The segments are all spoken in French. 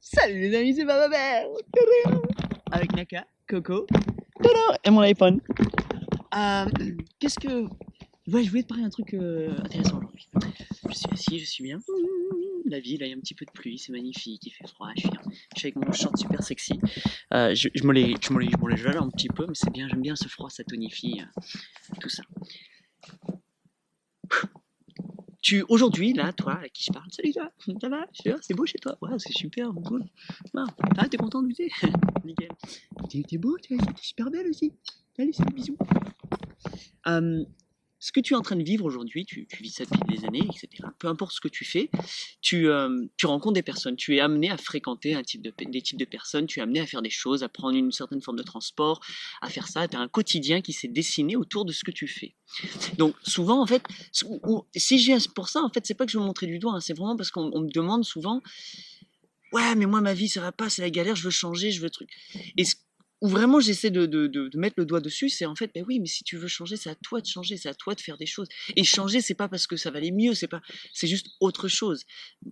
Salut les amis, c'est ma mère avec Naka, Coco et mon iPhone. Qu'est-ce que... Ouais, je voulais te parler d'un truc intéressant aujourd'hui. Je suis assis, je suis bien. La ville, là, il y a un petit peu de pluie, c'est magnifique, il fait froid, je suis avec mon short super sexy. Je me les gèle un petit peu, mais c'est bien, j'aime bien ce froid, ça tonifie, tout ça. Aujourd'hui, là, toi, à qui je parle, salut toi, ça va? C'est beau chez toi? Ouais, c'est super, cool. Ah, t'es content du thé? Nickel. T'es beau, t'es super belle aussi. Allez, salut, bisous. Ce que tu es en train de vivre aujourd'hui, tu vis ça depuis des années, etc. Peu importe ce que tu fais, tu rencontres des personnes, tu es amené à fréquenter des types de personnes, tu es amené à faire des choses, à prendre une certaine forme de transport, à faire ça. Tu as un quotidien qui s'est dessiné autour de ce que tu fais. Donc souvent, en fait, si je viens pour ça, en fait, c'est pas que je veux montrer du doigt, hein, c'est vraiment parce qu'on me demande souvent, ouais, mais moi, ma vie, ça va pas, c'est la galère, je veux changer, je veux truc. Et où vraiment j'essaie de mettre le doigt dessus, c'est en fait, ben oui, mais si tu veux changer, c'est à toi de changer, c'est à toi de faire des choses. Et changer, c'est pas parce que ça va aller mieux, c'est juste autre chose.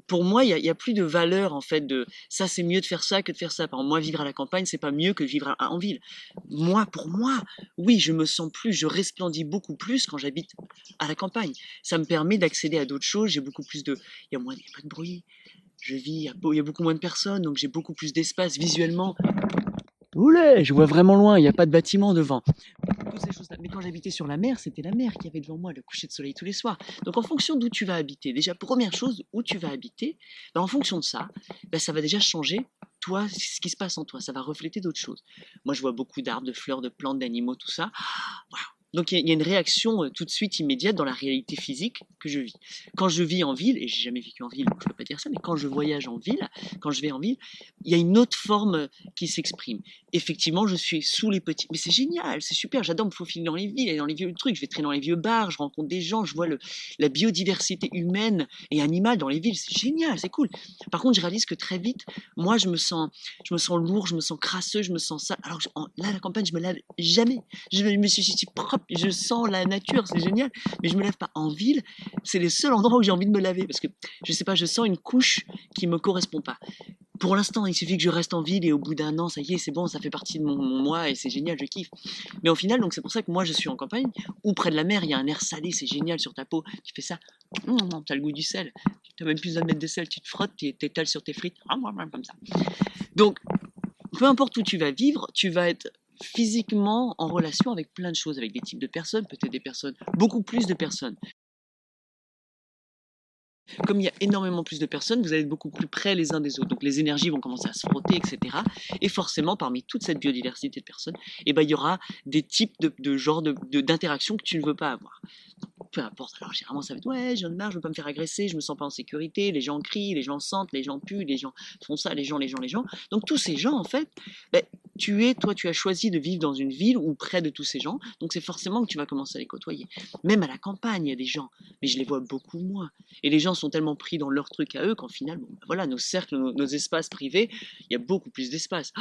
Pour moi, il y a plus de valeur, en fait, de ça, c'est mieux de faire ça que de faire ça. Par exemple, moi, vivre à la campagne, c'est pas mieux que de vivre en ville. Pour moi, oui, je resplendis beaucoup plus quand j'habite à la campagne. Ça me permet d'accéder à d'autres choses, j'ai beaucoup plus il y a pas de bruit. Je vis, il y a beaucoup moins de personnes, donc j'ai beaucoup plus d'espace visuellement. Oulé, je vois vraiment loin, il n'y a pas de bâtiment devant. Toutes ces choses-là. Mais quand j'habitais sur la mer, c'était la mer qui avait devant moi, le coucher de soleil tous les soirs. Donc en fonction d'où tu vas habiter, déjà première chose, où tu vas habiter, ben, en fonction de ça, ben, ça va déjà changer toi, ce qui se passe en toi, ça va refléter d'autres choses. Moi je vois beaucoup d'arbres, de fleurs, de plantes, d'animaux, tout ça. Waouh. Donc il y a une réaction tout de suite immédiate dans la réalité physique que je vis. Quand je vis en ville, et j'ai jamais vécu en ville, donc je peux pas dire ça, mais quand je voyage en ville, quand je vais en ville, il y a une autre forme qui s'exprime. Effectivement, je suis sous les petits... Mais c'est génial, c'est super, j'adore me faufiler dans les villes et dans les vieux trucs. Je vais traîner dans les vieux bars, je rencontre des gens, je vois la biodiversité humaine et animale dans les villes, c'est génial, c'est cool. Par contre, je réalise que très vite, moi, je me sens lourd, je me sens crasseux, je me sens ça. Alors là, à la campagne, je me lave jamais. Je me suis propre, je sens la nature, c'est génial. Mais je me lave pas en ville. C'est les seuls endroits où j'ai envie de me laver parce que je sais pas, je sens une couche qui me correspond pas. Pour l'instant, il suffit que je reste en ville et au bout d'un an, ça y est, c'est bon, ça fait partie de mon moi et c'est génial, je kiffe. Mais au final, donc c'est pour ça que moi je suis en campagne ou près de la mer, il y a un air salé, c'est génial sur ta peau. Tu fais ça, t'as le goût du sel. Tu n'as même plus besoin de mettre de sel, tu te frottes, tu t'étales sur tes frites, comme ça. Donc, peu importe où tu vas vivre, tu vas être physiquement en relation avec plein de choses, avec des types de personnes, peut-être des personnes, beaucoup plus de personnes. Comme il y a énormément plus de personnes, vous allez être beaucoup plus près les uns des autres. Donc les énergies vont commencer à se frotter, etc. Et forcément, parmi toute cette biodiversité de personnes, eh ben, il y aura des types d'interactions que tu ne veux pas avoir. Peu importe. Alors généralement, ça va être ouais, j'en ai marre, je veux pas me faire agresser, je me sens pas en sécurité, les gens crient, les gens sentent, les gens puent, les gens font ça, les gens. Donc tous ces gens, en fait, ben, tu as choisi de vivre dans une ville ou près de tous ces gens, donc c'est forcément que tu vas commencer à les côtoyer. Même à la campagne, il y a des gens, mais je les vois beaucoup moins. Et les gens sont tellement pris dans leur truc à eux qu'en final, bon, ben voilà, nos cercles, nos espaces privés, il y a beaucoup plus d'espace.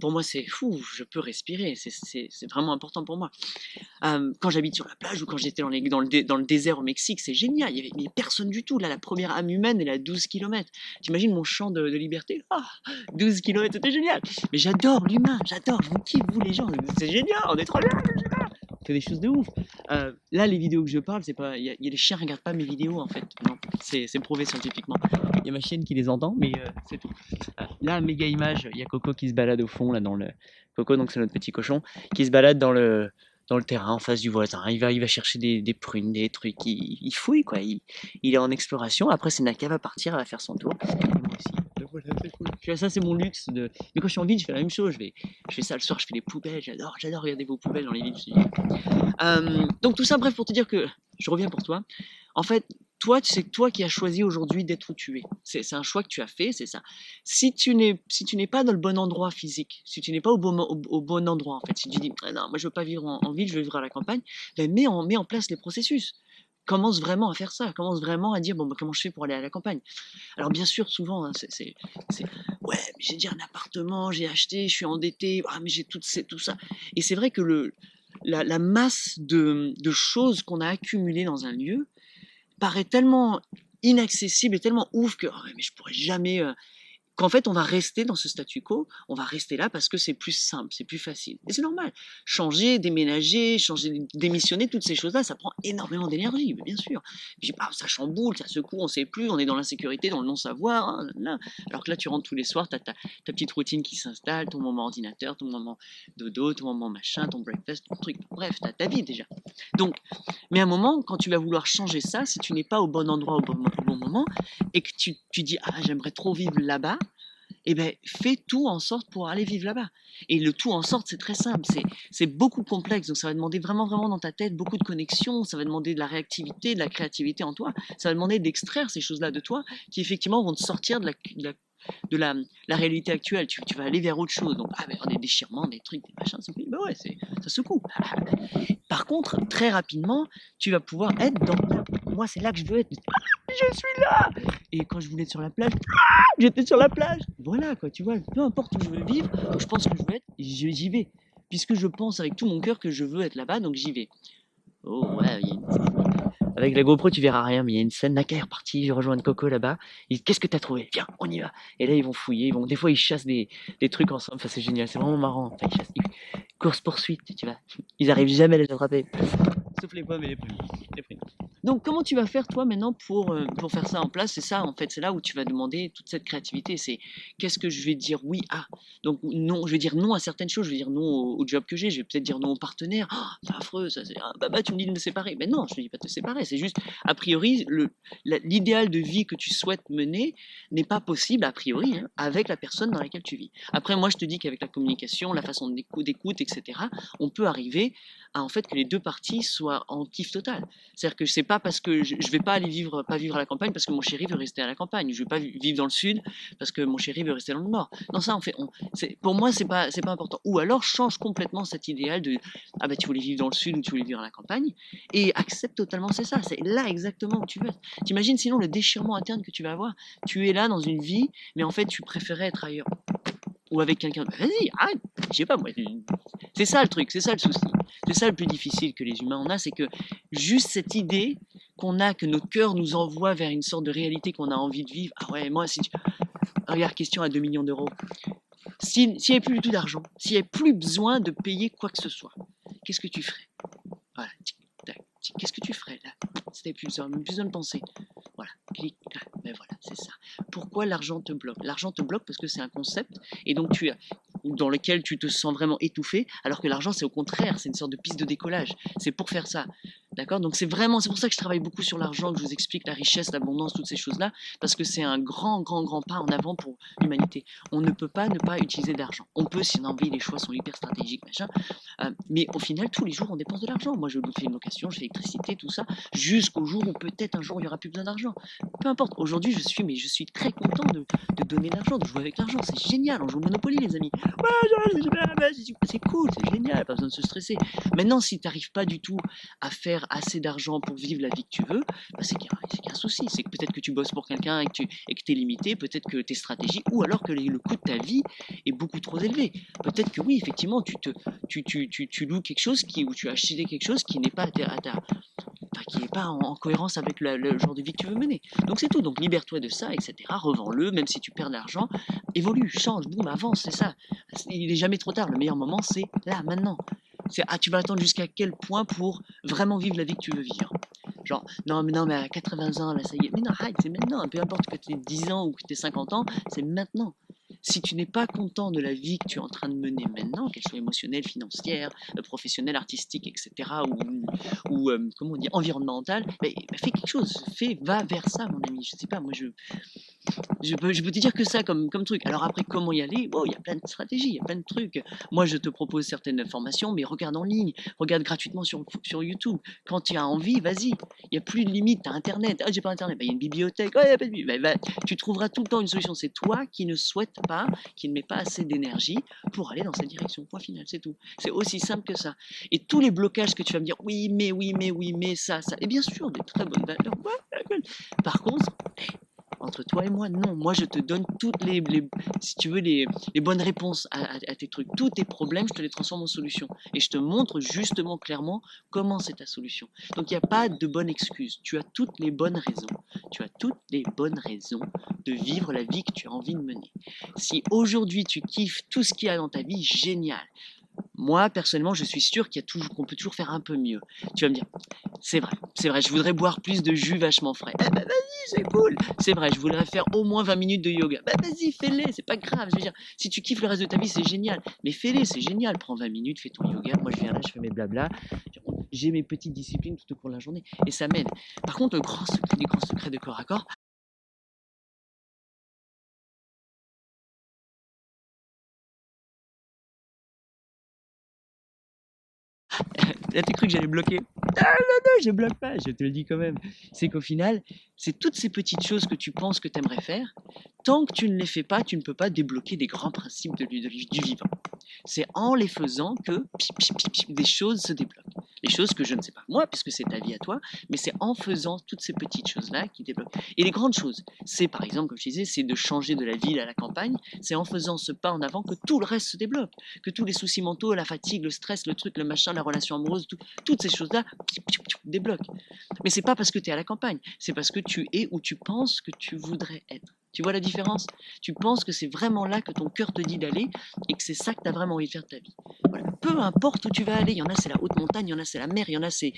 Pour moi, c'est fou, je peux respirer, c'est vraiment important pour moi. Quand j'habite sur la plage ou quand j'étais dans le désert au Mexique, c'est génial, il n'y avait personne du tout. Là, la première âme humaine, elle est à 12 km. T'imagines mon champ de liberté? 12 km, c'était génial. Mais j'adore l'humain, j'adore, je vous kiffe, vous les gens, c'est génial, on est trop bien, c'est génial. On fait des choses de ouf. Là, les vidéos que je parle, c'est pas, il y a les chiens qui regardent pas mes vidéos en fait. Non, c'est prouvé scientifiquement. Il y a ma chienne qui les entend, mais c'est tout. Là, méga image, il y a Coco qui se balade au fond, là dans le. Coco, donc c'est notre petit cochon, qui se balade dans le terrain en face du voisin. Il va chercher des prunes, des trucs. Il fouille, quoi. Il est en exploration. Après, c'est Naka va partir, elle va faire son tour. Et moi aussi. Donc voilà, c'est cool. Ça, c'est mon luxe. Mais quand je suis en ville, je fais la même chose. Je fais ça le soir, je fais les poubelles. J'adore regarder vos poubelles dans les villes. Donc tout ça, bref, pour te dire que je reviens pour toi. En fait, toi, c'est toi qui as choisi aujourd'hui d'être où tu es. C'est un choix que tu as fait, c'est ça. Si tu n'es pas dans le bon endroit physique, si tu n'es pas au bon endroit, en fait, si tu dis ah non, moi je veux pas vivre en ville, je veux vivre à la campagne, ben mets en place les processus. commence vraiment à faire ça, commence vraiment à dire: «Bon, bah, comment je fais pour aller à la campagne?» Alors bien sûr, souvent, hein, c'est: «Ouais, mais j'ai déjà un appartement, j'ai acheté, je suis endetté, ah mais j'ai tout ça» et c'est vrai que la masse de choses qu'on a accumulées dans un lieu paraît tellement inaccessible et tellement ouf que: «Oh ouais, mais je pourrais jamais, qu'en fait, on va rester dans ce statu quo, on va rester là parce que c'est plus simple, c'est plus facile. Et c'est normal. Changer, déménager, changer, démissionner, toutes ces choses-là, ça prend énormément d'énergie, bien sûr. Puis, bah, ça chamboule, ça secoue, on ne sait plus, on est dans l'insécurité, dans le non-savoir. Hein, là. Alors que là, tu rentres tous les soirs, tu as ta petite routine qui s'installe, ton moment ordinateur, ton moment dodo, ton moment machin, ton breakfast, ton truc. Bref, tu as ta vie déjà. Donc, mais à un moment, quand tu vas vouloir changer ça, si tu n'es pas au bon endroit au bon moment, et que tu dis, ah, j'aimerais trop vivre là-bas, eh ben, fais tout en sorte pour aller vivre là-bas. Et le tout en sorte, c'est très simple, c'est beaucoup complexe, donc ça va demander vraiment, vraiment dans ta tête beaucoup de connexions, ça va demander de la réactivité, de la créativité en toi, ça va demander d'extraire ces choses-là de toi qui effectivement vont te sortir de la réalité actuelle. Tu vas aller vers autre chose. Donc, ah, ben, des déchirements, des trucs, des machins, ben ouais, ça secoue. Par contre, très rapidement, tu vas pouvoir être dans. Moi, c'est là que je veux être. Je suis là. Et quand je voulais être sur la plage, j'étais sur la plage. Voilà, quoi, tu vois, peu importe où je veux vivre, où je pense que je veux être, j'y vais. Puisque je pense avec tout mon cœur que je veux être là-bas, donc j'y vais. Oh, ouais, avec la GoPro, tu verras rien, mais il y a une scène. Naka est reparti, je rejoins Coco là-bas. Qu'est-ce que t'as trouvé? Viens, on y va. Et là, ils vont fouiller. Des fois, ils chassent des trucs ensemble. Enfin, c'est génial, c'est vraiment marrant. Enfin, course-poursuite, tu vois. Ils arrivent jamais à les attraper. Sauf les pommes et les prunes. Donc, comment tu vas faire, toi, maintenant, pour faire ça en place? C'est ça, en fait, c'est là où tu vas demander toute cette créativité. C'est qu'est-ce que je vais dire oui à? Donc, non, je vais dire non à certaines choses. Je vais dire non au job que j'ai. Je vais peut-être dire non au partenaire. Oh, c'est affreux, ça. Bah, tu me dis de me séparer. Mais non, je ne dis pas de te séparer. C'est juste, a priori, l'idéal de vie que tu souhaites mener n'est pas possible, a priori, hein, avec la personne dans laquelle tu vis. Après, moi, je te dis qu'avec la communication, la façon d'écoute, etc., on peut arriver à, en fait, que les deux parties soient en kiff total. C'est-à-dire que c'est pas parce que je vais pas aller vivre à la campagne parce que mon chéri veut rester à la campagne. Je vais pas vivre dans le sud parce que mon chéri veut rester dans le nord. Non, ça, pour moi, c'est pas important. Ou alors, change complètement cet idéal de ah bah tu voulais vivre dans le sud ou tu voulais vivre à la campagne et accepte totalement c'est ça. C'est là exactement où tu veux être. T'imagines sinon le déchirement interne que tu vas avoir. Tu es là dans une vie, mais en fait, tu préférais être ailleurs ou avec quelqu'un. Vas-y, arrête. Je sais pas moi. C'est ça le truc, c'est ça le souci. C'est ça le plus difficile que les humains en a, c'est que juste cette idée qu'on a, que notre cœur nous envoie vers une sorte de réalité qu'on a envie de vivre. Ah ouais, moi, si tu... Regarde, question à 2 millions d'euros. S'il n'y avait plus du tout d'argent, s'il n'y avait plus besoin de payer quoi que ce soit, qu'est-ce que tu ferais? Voilà, qu'est-ce que tu ferais là? C'était plus besoin de penser. Voilà, clic, clac, ben voilà, c'est ça. Pourquoi l'argent te bloque? L'argent te bloque parce que c'est un concept et donc dans lequel tu te sens vraiment étouffé, alors que l'argent c'est au contraire, c'est une sorte de piste de décollage. C'est pour faire ça. D'accord? Donc c'est pour ça que je travaille beaucoup sur l'argent, que je vous explique la richesse, l'abondance, toutes ces choses-là, parce que c'est un grand, grand, grand pas en avant pour l'humanité. On ne peut pas ne pas utiliser d'argent. On peut, si on a envie, les choix sont hyper stratégiques, machin. Mais au final, tous les jours, on dépense de l'argent. Moi, je fais une location, je fais l'électricité, tout ça, jusqu'au jour où peut-être un jour, il n'y aura plus besoin d'argent. Peu importe. Aujourd'hui, je suis très content de donner de l'argent, de jouer avec l'argent. C'est génial. On joue au Monopoly, les amis. Ouais, c'est cool, c'est génial, pas besoin de se stresser. Maintenant, si tu n'arrives pas du tout à faire assez d'argent pour vivre la vie que tu veux, bah c'est qu'il y a un souci. C'est que peut-être que tu bosses pour quelqu'un et que tu es limité, peut-être que tes stratégies, ou alors que le coût de ta vie est beaucoup trop élevé. Peut-être que oui, effectivement, tu loues quelque chose ou tu as acheté quelque chose qui n'est pas qui n'est pas en cohérence avec le genre de vie que tu veux mener. Donc c'est tout. Donc libère-toi de ça, etc. Revends-le, même si tu perds de l'argent. Évolue, change, boum, avance, c'est ça. Il n'est jamais trop tard. Le meilleur moment, c'est là, maintenant. Tu vas attendre jusqu'à quel point pour vraiment vivre la vie que tu veux vivre. Genre, non, mais à 80 ans, là, ça y est. Mais non, arrête, c'est maintenant. Peu importe que tu aies 10 ans ou que tu aies 50 ans, c'est maintenant. Si tu n'es pas content de la vie que tu es en train de mener maintenant, qu'elle soit émotionnelle, financière, professionnelle, artistique, etc., ou comment on dit, environnementale, fais quelque chose, va vers ça, mon ami. Je sais pas, moi, Je peux te dire que ça comme truc. Alors après, comment y aller? Bon, il y a plein de stratégies, il y a plein de trucs. Moi, je te propose certaines formations, mais regarde en ligne, regarde gratuitement sur YouTube. Quand tu as envie, vas-y. Il n'y a plus de limite, tu as Internet. Ah, j'ai pas Internet, bah, il y a une bibliothèque. Ah, il y a pas de bibliothèque. Bah, tu trouveras tout le temps une solution. C'est toi qui ne souhaites pas, qui ne met pas assez d'énergie pour aller dans cette direction. Point final, c'est tout. C'est aussi simple que ça. Et tous les blocages que tu vas me dire, oui, mais, oui, mais, oui, mais, ça. Et bien sûr, des très bonnes valeurs. Ouais, par contre, entre toi et moi, non. Moi, je te donne toutes si tu veux, les bonnes réponses à tes trucs. Tous tes problèmes, je te les transforme en solutions. Et je te montre justement clairement comment c'est ta solution. Donc, il n'y a pas de bonne excuse. Tu as toutes les bonnes raisons. Tu as toutes les bonnes raisons de vivre la vie que tu as envie de mener. Si aujourd'hui, tu kiffes tout ce qu'il y a dans ta vie, génial. Moi, personnellement, je suis sûr qu'on peut toujours faire un peu mieux. Tu vas me dire, c'est vrai, je voudrais boire plus de jus vachement frais. Eh ben vas-y, c'est cool. C'est vrai, je voudrais faire au moins 20 minutes de yoga. Ben vas-y, fais-les, c'est pas grave. Je veux dire, si tu kiffes le reste de ta vie, c'est génial. Mais fais-les, c'est génial. Prends 20 minutes, fais ton yoga. Moi, je viens là, je fais mes blabla. J'ai mes petites disciplines tout au cours de la journée et ça m'aide. Par contre, le grand secret des grands secrets de corps à corps, là, t'as cru que j'allais bloquer? Ah non, non, je bloque pas, je te le dis quand même. C'est qu'au final, c'est toutes ces petites choses que tu penses que tu aimerais faire. Tant que tu ne les fais pas, tu ne peux pas débloquer des grands principes du vivant. C'est en les faisant que des choses se débloquent. Les choses que je ne sais pas moi, puisque c'est ta vie à toi, mais c'est en faisant toutes ces petites choses-là qui débloquent. Et les grandes choses, c'est par exemple, comme je disais, c'est de changer de la ville à la campagne. C'est en faisant ce pas en avant que tout le reste se débloque, que tous les soucis mentaux, la fatigue, le stress, le truc, le machin, la relation amoureuse, toutes ces choses-là débloquent. Mais c'est pas parce que tu es à la campagne, c'est parce que tu es où tu penses que tu voudrais être. Tu vois la différence? Tu penses que c'est vraiment là que ton cœur te dit d'aller et que c'est ça que tu as vraiment envie de faire de ta vie. Voilà. Peu importe où tu vas aller, il y en a c'est la haute montagne, il y en a c'est la mer, il y en a c'est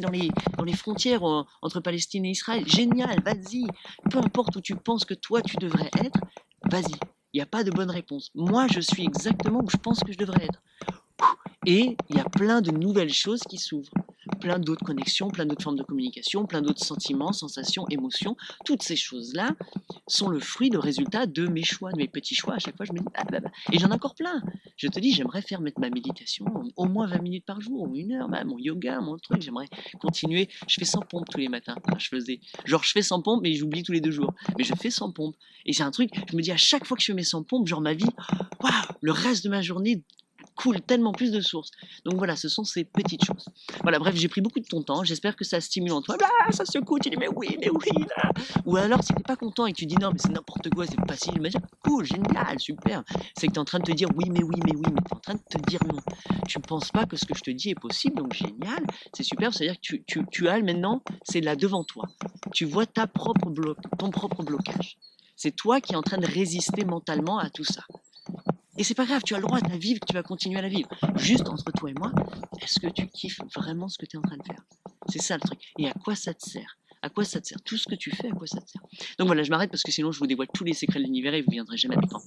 dans les frontières entre Palestine et Israël. Génial, vas-y. Peu importe où tu penses que toi tu devrais être, vas-y. Il n'y a pas de bonne réponse. Moi, je suis exactement où je pense que je devrais être. Et il y a plein de nouvelles choses qui s'ouvrent, plein d'autres connexions, plein d'autres formes de communication, plein d'autres sentiments, sensations, émotions. Toutes ces choses-là sont le fruit, le résultat de mes choix, de mes petits choix. À chaque fois, je me dis, ah bah, bah. Et j'en ai encore plein. Je te dis, j'aimerais faire mettre ma méditation au moins 20 minutes par jour, ou 1 heure, bah, mon yoga, mon truc. J'aimerais continuer. Je fais 100 pompes tous les matins. Enfin, je fais 100 pompes, mais j'oublie tous les 2 jours. Mais je fais 100 pompes. Et c'est un truc, je me dis, à chaque fois que je fais mes 100 pompes, genre ma vie, waouh, le reste de ma journée coule tellement plus de sources. Donc voilà, ce sont ces petites choses. Voilà, bref, j'ai pris beaucoup de ton temps. J'espère que ça stimule en toi. Ah, ça secoue, tu dis mais oui, là. Ou alors, si t'es pas content et que tu dis non, mais c'est n'importe quoi, c'est facile, mais cool, génial, super. C'est que tu es en train de te dire oui, mais tu es en train de te dire non. Tu ne penses pas que ce que je te dis est possible, donc génial, c'est super. C'est-à-dire que tu as maintenant, c'est là devant toi. Tu vois ton propre blocage. C'est toi qui es en train de résister mentalement à tout ça. Et c'est pas grave, tu as le droit de la vivre, tu vas continuer à la vivre. Juste entre toi et moi, est-ce que tu kiffes vraiment ce que tu es en train de faire? C'est ça le truc. Et à quoi ça te sert? À quoi ça te sert? Tout ce que tu fais, à quoi ça te sert? Donc voilà, je m'arrête parce que sinon je vous dévoile tous les secrets de l'univers et vous viendrez jamais à temps.